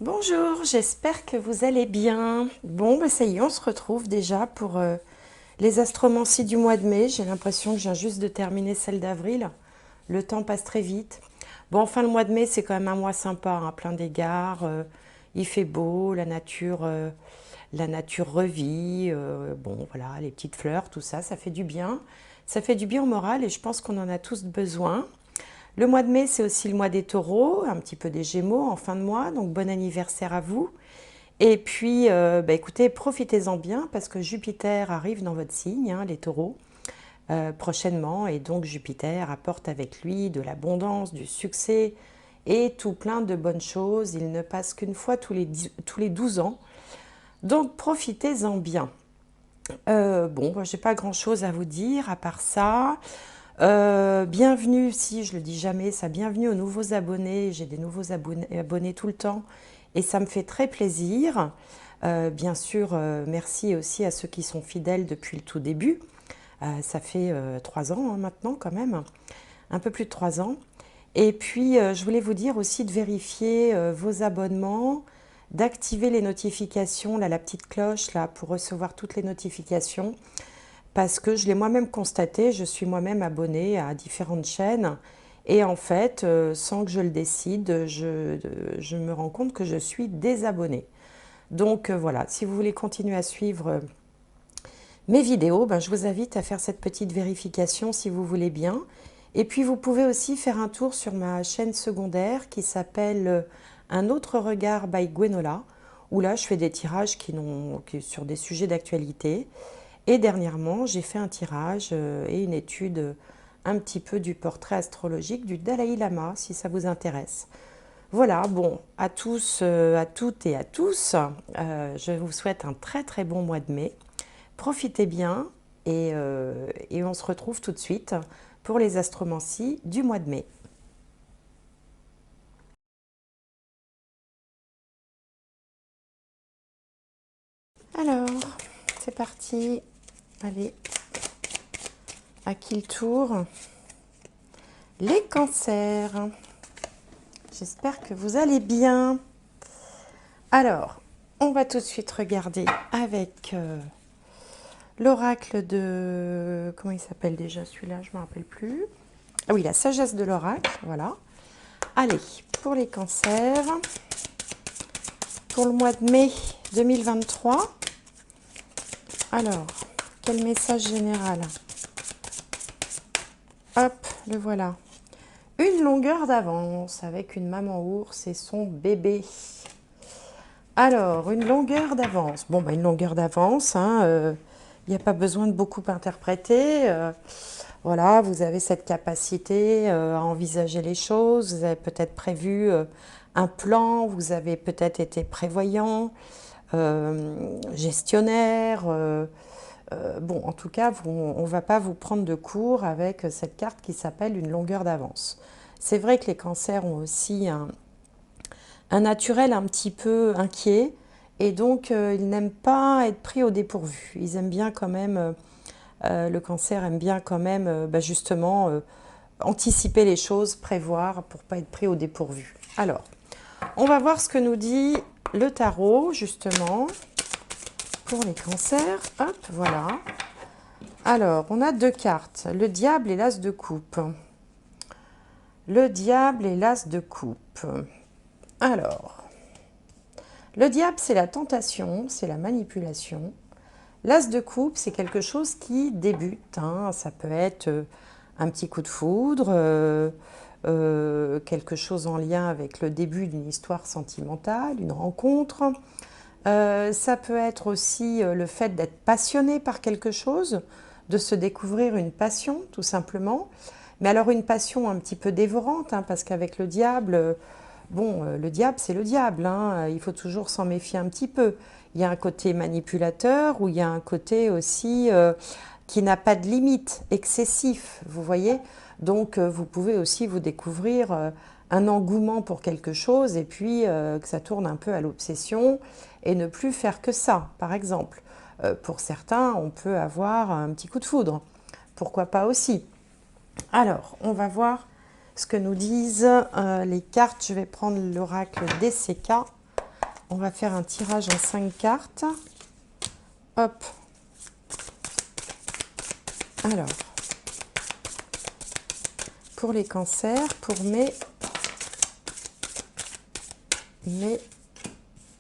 Bonjour, j'espère que vous allez bien. Bon, bah ça y est, on se retrouve déjà pour les astromancies du mois de mai. J'ai l'impression que je viens juste de terminer celle d'avril. Le temps passe très vite. Bon, enfin, le mois de mai, c'est quand même un mois sympa, hein, plein d'égards. Il fait beau, la nature revit. Bon, voilà, les petites fleurs, tout ça, ça fait du bien. Ça fait du bien au moral et je pense qu'on en a tous besoin. Le mois de mai, c'est aussi le mois des taureaux, un petit peu des gémeaux en fin de mois, donc bon anniversaire à vous. Et puis, bah, écoutez, profitez-en bien parce que Jupiter arrive dans votre signe, hein, les taureaux, prochainement. Et donc Jupiter apporte avec lui de l'abondance, du succès et tout plein de bonnes choses. Il ne passe qu'une fois tous les 12 ans. Donc profitez-en bien. Bon, moi, j'ai pas grand-chose à vous dire à part ça. Bienvenue, si je le dis jamais, ça, bienvenue aux nouveaux abonnés. J'ai des nouveaux abonnés tout le temps et ça me fait très plaisir. Bien sûr, merci aussi à ceux qui sont fidèles depuis le tout début. Ça fait 3 ans hein, maintenant quand même, un peu plus de 3 ans. Et puis, je voulais vous dire aussi de vérifier vos abonnements, d'activer les notifications, là, la petite cloche, là, pour recevoir toutes les notifications. Parce que je l'ai moi-même constaté, je suis moi-même abonnée à différentes chaînes. Et en fait, sans que je le décide, je me rends compte que je suis désabonnée. Donc voilà, si vous voulez continuer à suivre mes vidéos, ben, je vous invite à faire cette petite vérification si vous voulez bien. Et puis vous pouvez aussi faire un tour sur ma chaîne secondaire qui s'appelle Un autre regard by Gwenola, où là je fais des tirages sur des sujets d'actualité. Et dernièrement, j'ai fait un tirage et une étude un petit peu du portrait astrologique du Dalai Lama, si ça vous intéresse. Voilà, bon, à tous, à toutes et à tous, je vous souhaite un très très bon mois de mai. Profitez bien et on se retrouve tout de suite pour les astromancies du mois de mai. Alors, c'est parti. Allez, à qui le tour? Les cancers. J'espère que vous allez bien. Alors, on va tout de suite regarder avec l'oracle de... Comment il s'appelle déjà celui-là? Je ne me rappelle plus. Ah oui, la sagesse de l'oracle, voilà. Allez, pour les cancers, pour le mois de mai 2023. Alors, quel message général? Hop, le voilà. Une longueur d'avance avec une maman ours et son bébé. Alors, une longueur d'avance. Bon, bah, une longueur d'avance, hein, il n'y a pas besoin de beaucoup interpréter. Voilà, vous avez cette capacité à envisager les choses. Vous avez peut-être prévu un plan, vous avez peut-être été prévoyant, gestionnaire. Bon, en tout cas, on ne va pas vous prendre de court avec cette carte qui s'appelle une longueur d'avance. C'est vrai que les cancers ont aussi un naturel un petit peu inquiet et donc ils n'aiment pas être pris au dépourvu. Ils aiment bien quand même, le cancer aime bien quand même bah, justement anticiper les choses, prévoir pour pas être pris au dépourvu. Alors, on va voir ce que nous dit le tarot justement pour les cancers. Hop, voilà. Alors, on a deux cartes, le diable et l'as de coupe. Le diable et l'as de coupe. Alors, le diable, c'est la tentation, c'est la manipulation. L'as de coupe, c'est quelque chose qui débute. Hein. Ça peut être un petit coup de foudre, quelque chose en lien avec le début d'une histoire sentimentale, une rencontre. Ça peut être aussi le fait d'être passionné par quelque chose, de se découvrir une passion, tout simplement. Mais alors une passion un petit peu dévorante, hein, parce qu'avec le diable, bon, le diable c'est le diable, hein, il faut toujours s'en méfier un petit peu. Il y a un côté manipulateur ou il y a un côté aussi qui n'a pas de limite, excessif, vous voyez. Donc vous pouvez aussi vous découvrir un engouement pour quelque chose et puis que ça tourne un peu à l'obsession et ne plus faire que ça, par exemple. Pour certains, on peut avoir un petit coup de foudre. Pourquoi pas aussi? Alors, on va voir ce que nous disent les cartes. Je vais prendre l'oracle DCK On va faire un tirage en 5 cartes. Hop. Alors, pour les cancers, pour mai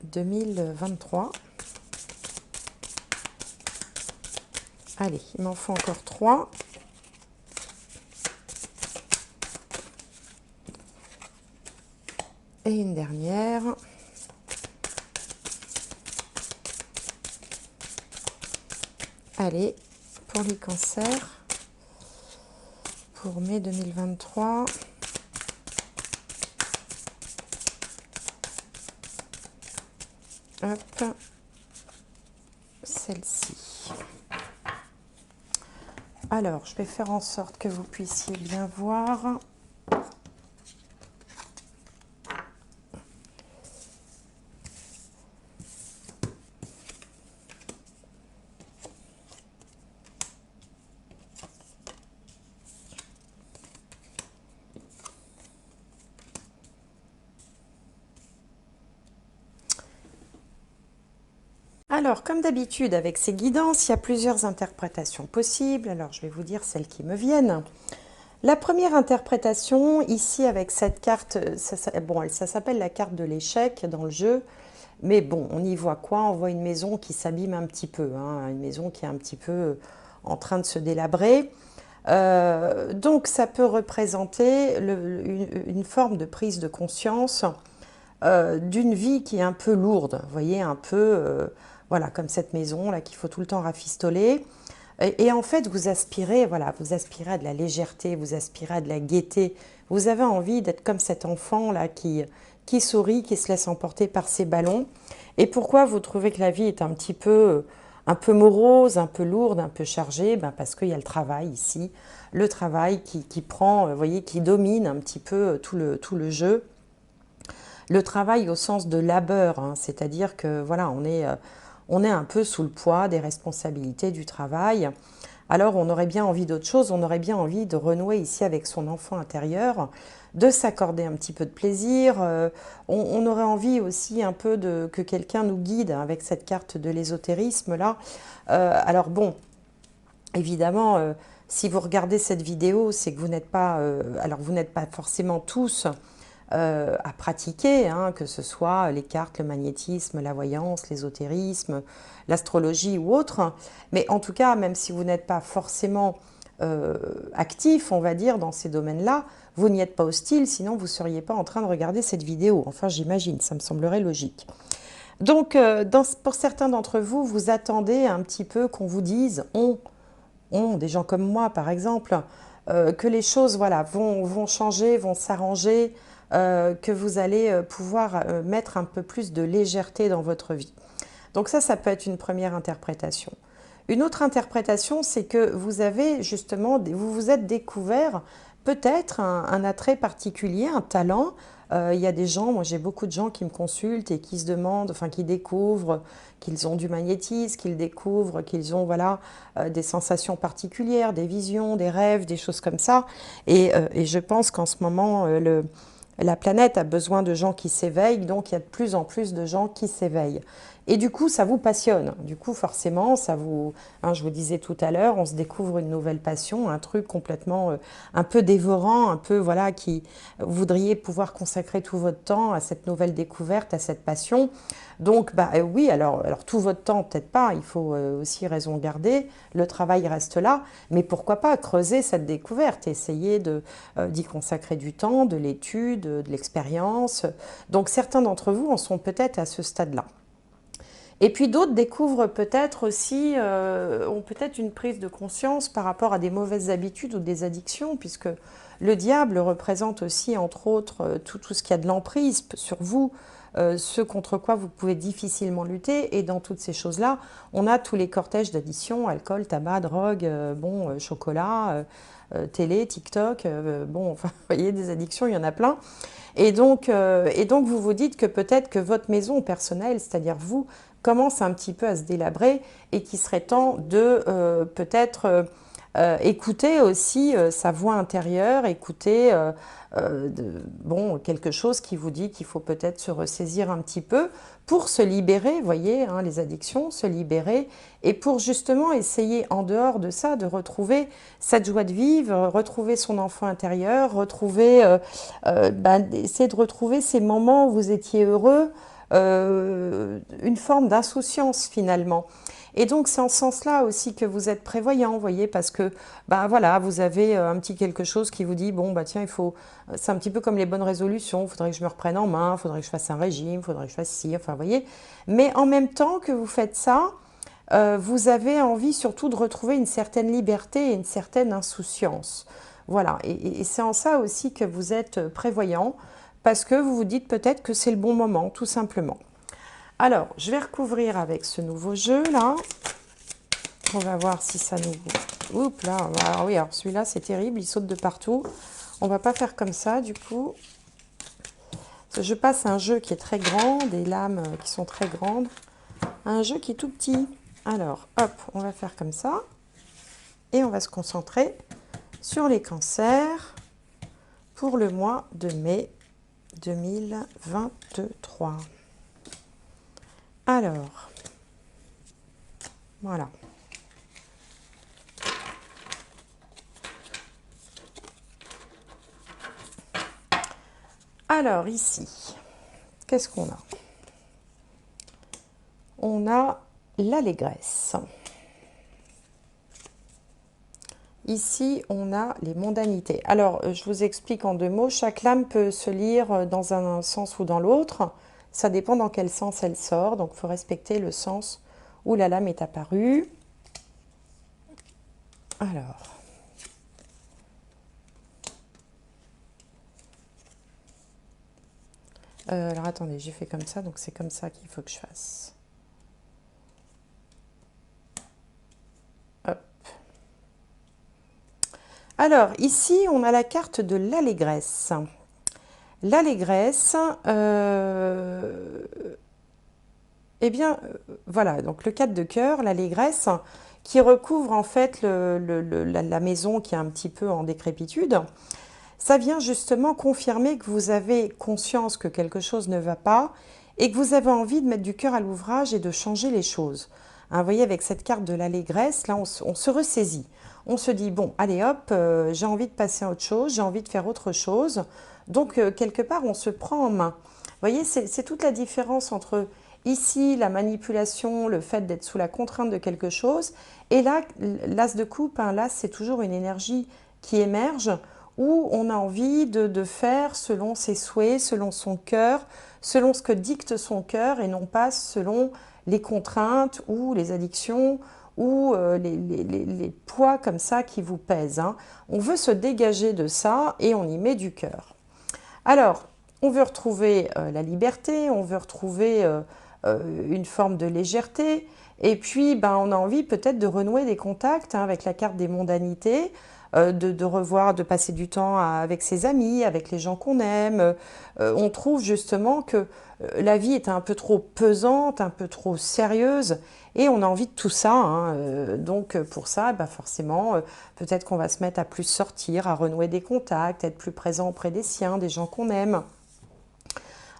2023. Allez, il m'en faut encore 3. Et une dernière. Allez, pour les cancers, pour mai 2023. Hop, celle-ci. Alors, je vais faire en sorte que vous puissiez bien voir. Alors, comme d'habitude, avec ces guidances, il y a plusieurs interprétations possibles. Alors, je vais vous dire celles qui me viennent. La première interprétation, ici, avec cette carte, ça s'appelle la carte de l'échec dans le jeu. Mais bon, on y voit quoi? On voit une maison qui s'abîme un petit peu, hein, une maison qui est un petit peu en train de se délabrer. Donc, ça peut représenter une forme de prise de conscience d'une vie qui est un peu lourde, vous voyez, un peu, voilà, comme cette maison là qu'il faut tout le temps rafistoler. Et en fait, vous aspirez, voilà, vous aspirez à de la légèreté, vous aspirez à de la gaieté. Vous avez envie d'être comme cet enfant là qui sourit, qui se laisse emporter par ses ballons. Et pourquoi vous trouvez que la vie est un peu morose, un peu lourde, un peu chargée? Ben parce qu'il y a le travail ici, le travail qui prend, vous voyez, qui domine un petit peu tout le jeu. Le travail au sens de labeur, hein, c'est-à-dire que voilà, on est un peu sous le poids des responsabilités du travail. Alors on aurait bien envie d'autre chose, on aurait bien envie de renouer ici avec son enfant intérieur, de s'accorder un petit peu de plaisir. On aurait envie aussi un peu que quelqu'un nous guide avec cette carte de l'ésotérisme là. Alors bon, évidemment, si vous regardez cette vidéo, c'est que vous n'êtes pas, alors vous n'êtes pas forcément tous à pratiquer, hein, que ce soit les cartes, le magnétisme, la voyance, l'ésotérisme, l'astrologie ou autre. Mais en tout cas, même si vous n'êtes pas forcément actif, on va dire, dans ces domaines-là, vous n'y êtes pas hostile, sinon vous ne seriez pas en train de regarder cette vidéo. Enfin, j'imagine, ça me semblerait logique. Donc, pour certains d'entre vous, vous attendez un petit peu qu'on vous dise, des gens comme moi par exemple, que les choses voilà, vont changer, vont s'arranger, que vous allez pouvoir mettre un peu plus de légèreté dans votre vie. Donc ça peut être une première interprétation. Une autre interprétation, c'est que vous avez justement, vous vous êtes découvert peut-être un attrait particulier, un talent. Il y a des gens, moi j'ai beaucoup de gens qui me consultent et qui se demandent, enfin qui découvrent qu'ils ont du magnétisme, qu'ils découvrent qu'ils ont voilà, des sensations particulières, des visions, des rêves, des choses comme ça. Et je pense qu'en ce moment, la planète a besoin de gens qui s'éveillent, donc il y a de plus en plus de gens qui s'éveillent. Et du coup, ça vous passionne. Du coup, forcément, ça vous... Hein, je vous disais tout à l'heure, on se découvre une nouvelle passion, un truc complètement un peu dévorant, un peu, voilà, qui vous voudriez pouvoir consacrer tout votre temps à cette nouvelle découverte, à cette passion. Donc, bah oui, alors tout votre temps, peut-être pas, il faut aussi raison garder, le travail reste là, mais pourquoi pas creuser cette découverte, essayer d'y consacrer du temps, de l'étude, de l'expérience. Donc, certains d'entre vous en sont peut-être à ce stade-là. Et puis d'autres découvrent peut-être aussi, ont peut-être une prise de conscience par rapport à des mauvaises habitudes ou des addictions, puisque le diable représente aussi, entre autres, tout ce qui a de l'emprise sur vous, ce contre quoi vous pouvez difficilement lutter. Et dans toutes ces choses-là, on a tous les cortèges d'addictions, alcool, tabac, drogue, chocolat, télé, TikTok, bon, enfin, vous voyez, des addictions, il y en a plein. Et donc vous vous dites que peut-être que votre maison personnelle, c'est-à-dire vous, commence un petit peu à se délabrer et qu'il serait temps de peut-être Écoutez aussi sa voix intérieure, écoutez bon, quelque chose qui vous dit qu'il faut peut-être se ressaisir un petit peu pour se libérer, vous voyez, hein, les addictions, se libérer, et pour justement essayer en dehors de ça de retrouver cette joie de vivre, retrouver son enfant intérieur, retrouver, essayer de retrouver ces moments où vous étiez heureux, une forme d'insouciance finalement. Et donc c'est en ce sens-là aussi que vous êtes prévoyant, vous voyez, parce que ben voilà, vous avez un petit quelque chose qui vous dit bon bah tiens, il faut, c'est un petit peu comme les bonnes résolutions, il faudrait que je me reprenne en main, il faudrait que je fasse un régime, il faudrait que je fasse ci, enfin vous voyez. Mais en même temps que vous faites ça, vous avez envie surtout de retrouver une certaine liberté et une certaine insouciance. Voilà, et c'est en ça aussi que vous êtes prévoyant, parce que vous vous dites peut-être que c'est le bon moment, tout simplement. Alors, je vais recouvrir avec ce nouveau jeu là. On va voir si ça nous... Oups là, alors oui, alors celui-là c'est terrible, il saute de partout. On va pas faire comme ça du coup. Je passe un jeu qui est très grand, des lames qui sont très grandes, à un jeu qui est tout petit. Alors, hop, on va faire comme ça. Et on va se concentrer sur les cancers pour le mois de mai 2023. Alors, voilà. Alors ici, qu'est-ce qu'on a? On a l'allégresse. Ici, on a les mondanités. Alors, je vous explique en deux mots. Chaque lame peut se lire dans un sens ou dans l'autre. Ça dépend dans quel sens elle sort. Donc, il faut respecter le sens où la lame est apparue. Alors... alors attendez, j'ai fait comme ça, donc c'est comme ça qu'il faut que je fasse. Hop. Alors ici, on a la carte de l'allégresse. L'allégresse, eh bien, voilà, donc le 4 de cœur, l'allégresse, qui recouvre en fait la maison qui est un petit peu en décrépitude. Ça vient justement confirmer que vous avez conscience que quelque chose ne va pas et que vous avez envie de mettre du cœur à l'ouvrage et de changer les choses. Hein, vous voyez, avec cette carte de l'allégresse, là, on se ressaisit. On se dit, bon, allez hop, j'ai envie de passer à autre chose, j'ai envie de faire autre chose. Donc, quelque part, on se prend en main. Vous voyez, c'est toute la différence entre ici, la manipulation, le fait d'être sous la contrainte de quelque chose, et là, l'as de coupe, hein, l'as, c'est toujours une énergie qui émerge, où on a envie de faire selon ses souhaits, selon son cœur, selon ce que dicte son cœur et non pas selon les contraintes ou les addictions ou les poids comme ça qui vous pèsent. Hein. On veut se dégager de ça et on y met du cœur. Alors, on veut retrouver la liberté, on veut retrouver une forme de légèreté et puis ben, on a envie peut-être de renouer des contacts hein, avec la carte des mondanités, de revoir, de passer du temps avec ses amis, avec les gens qu'on aime. On trouve justement que la vie est un peu trop pesante, un peu trop sérieuse, et on a envie de tout ça. Hein. Donc pour ça, bah forcément, peut-être qu'on va se mettre à plus sortir, à renouer des contacts, être plus présent auprès des siens, des gens qu'on aime.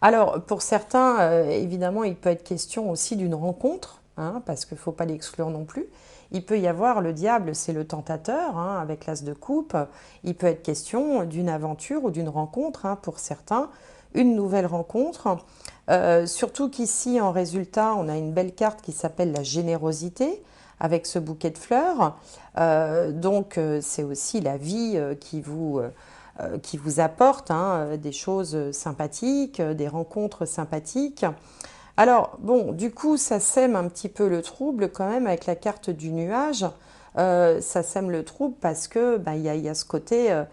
Alors pour certains, évidemment, il peut être question aussi d'une rencontre, hein, parce qu'il ne faut pas l'exclure non plus. Il peut y avoir, le diable, c'est le tentateur, hein, avec l'as de coupe. Il peut être question d'une aventure ou d'une rencontre, hein, pour certains, une nouvelle rencontre. Surtout qu'ici, en résultat, on a une belle carte qui s'appelle la générosité, avec ce bouquet de fleurs. Donc, c'est aussi la vie qui vous apporte hein, des choses sympathiques, des rencontres sympathiques. Alors, bon, du coup, ça sème un petit peu le trouble quand même avec la carte du nuage. Ça sème le trouble parce que bah, y a ce côté,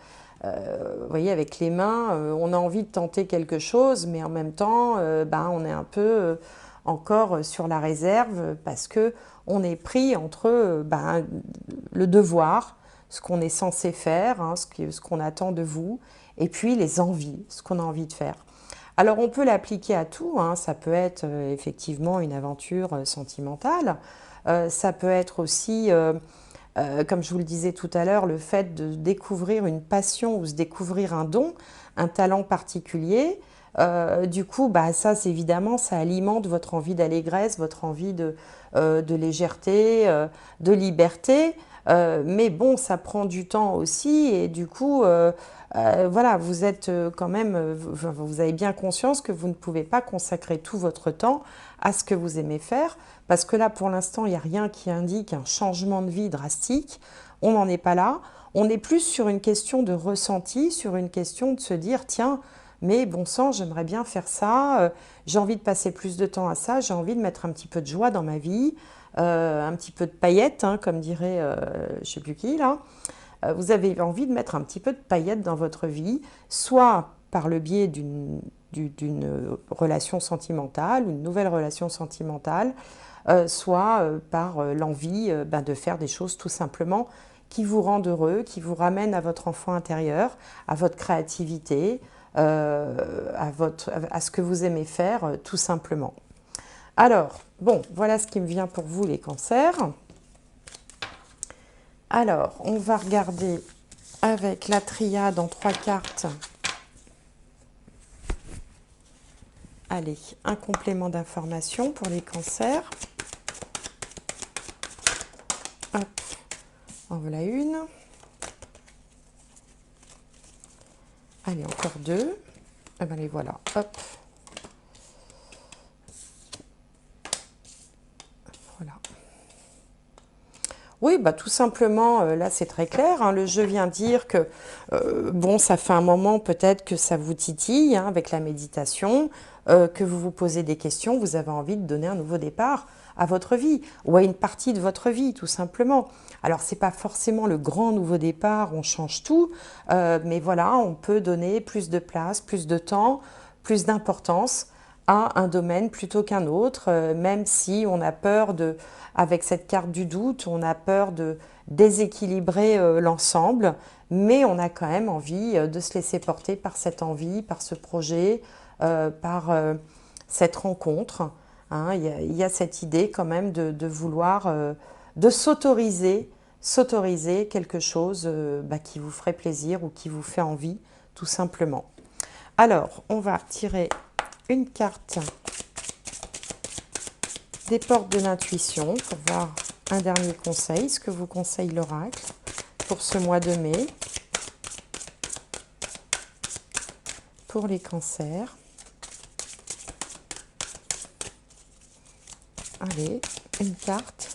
vous voyez, avec les mains, on a envie de tenter quelque chose, mais en même temps, bah, on est un peu encore sur la réserve parce que on est pris entre bah, le devoir, ce qu'on est censé faire, hein, ce qu'on attend de vous, et puis les envies, ce qu'on a envie de faire. Alors on peut l'appliquer à tout, hein. Ça peut être effectivement une aventure sentimentale, ça peut être aussi Comme je vous le disais tout à l'heure, le fait de découvrir une passion ou se découvrir un don, un talent particulier, du coup, bah, ça, c'est évidemment, ça alimente votre envie d'allégresse, votre envie de légèreté, de liberté. Mais bon, ça prend du temps aussi et du coup, voilà, vous êtes quand même, vous avez bien conscience que vous ne pouvez pas consacrer tout votre temps à ce que vous aimez faire, parce que là, pour l'instant, il n'y a rien qui indique un changement de vie drastique. On n'en est pas là. On est plus sur une question de ressenti, sur une question de se dire, tiens, mais bon sang, j'aimerais bien faire ça, j'ai envie de passer plus de temps à ça, j'ai envie de mettre un petit peu de joie dans ma vie, un petit peu de paillettes, hein, comme dirait je ne sais plus qui là. Vous avez envie de mettre un petit peu de paillettes dans votre vie, soit par le biais d'une relation sentimentale, une nouvelle relation sentimentale, soit par l'envie de faire des choses tout simplement qui vous rendent heureux, qui vous ramènent à votre enfant intérieur, à votre créativité, à ce que vous aimez faire, tout simplement. Alors, bon, voilà ce qui me vient pour vous les cancers. Alors, on va regarder avec la triade en 3 cartes. Allez, un complément d'information pour les cancers. Hop, en voilà une. Allez, encore 2. Et bien les voilà, hop. Voilà. Oui, bah, tout simplement, là c'est très clair, hein, le jeu vient dire que, bon, ça fait un moment peut-être que ça vous titille hein, avec la méditation, que vous vous posez des questions, vous avez envie de donner un nouveau départ à votre vie, ou à une partie de votre vie, tout simplement. Alors, ce n'est pas forcément le grand nouveau départ, on change tout, mais voilà, on peut donner plus de place, plus de temps, plus d'importance à un domaine plutôt qu'un autre, même si on a peur de, avec cette carte du doute, on a peur de déséquilibrer l'ensemble, mais on a quand même envie de se laisser porter par cette envie, par ce projet, par cette rencontre. Hein. Il y a cette idée quand même de vouloir, de s'autoriser quelque chose qui vous ferait plaisir ou qui vous fait envie, tout simplement. Alors, on va tirer une carte des portes de l'intuition pour voir un dernier conseil, ce que vous conseille l'oracle pour ce mois de mai, pour les cancers. Allez, une carte.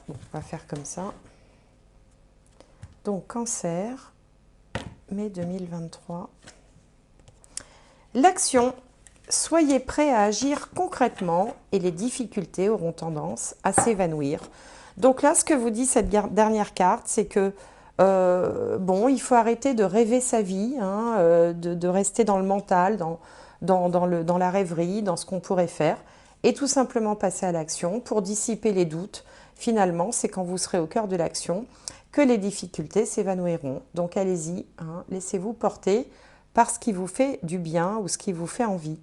Bon, on va faire comme ça. Donc, cancer, mai 2023. L'action. Soyez prêts à agir concrètement et les difficultés auront tendance à s'évanouir. Donc là, ce que vous dit cette dernière carte, c'est que bon, il faut arrêter de rêver sa vie, hein, de rester dans le mental, dans la rêverie, dans ce qu'on pourrait faire, et tout simplement passer à l'action pour dissiper les doutes. Finalement, c'est quand vous serez au cœur de l'action que les difficultés s'évanouiront. Donc allez-y, hein, laissez-vous porter par ce qui vous fait du bien ou ce qui vous fait envie.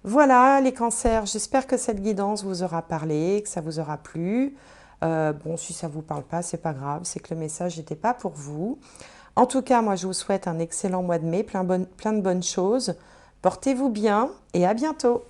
Voilà les cancers, j'espère que cette guidance vous aura parlé, que ça vous aura plu. Bon, si ça ne vous parle pas, c'est pas grave, c'est que le message n'était pas pour vous. En tout cas, moi je vous souhaite un excellent mois de mai, plein de bonnes choses. Portez-vous bien et à bientôt.